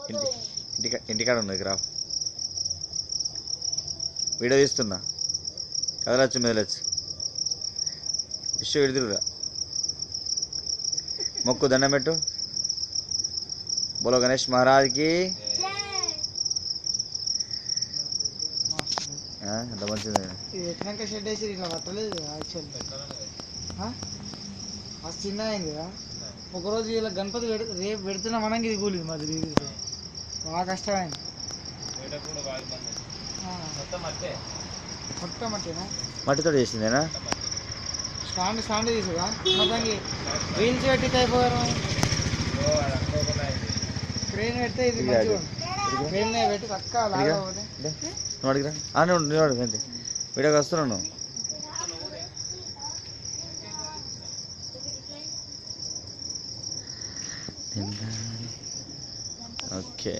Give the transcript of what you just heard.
ఇంటికాడ ఉన్నది graph video తీస్తున్నా కదలచ్చు మెదలచ్చు విషయం విడుదలుగా మొక్కు దండం పెట్టు బోలో గణేష్ మహారాజ్కి ఎంత మంచిది ఎట్నాక షెడ్ వేసి ఇట్లా పట్టలేదు యాక్చువల్లీ అది చిన్న అయింది కదా ఒకరోజు ఇలా గణపతి రేపు పెడుతున్నా మనం ఇది కూలింది మాది బాగా కష్టమైంది మొత్తం మట్టేనా మట్టితో చేసిందేనా స్టాండ్ తీసుగా మొత్తానికి వీల్స్ పెట్టి అయిపోయారు క్రెయిన్ పెడితే ఇది మంచిగా క్రెయిన్ పెట్టి చక్కగా లాగకపోతే నువ్వు అడిగిరా నువ్వు అడుగు అంతే వీడియోకి వస్తున్నాను ఓకే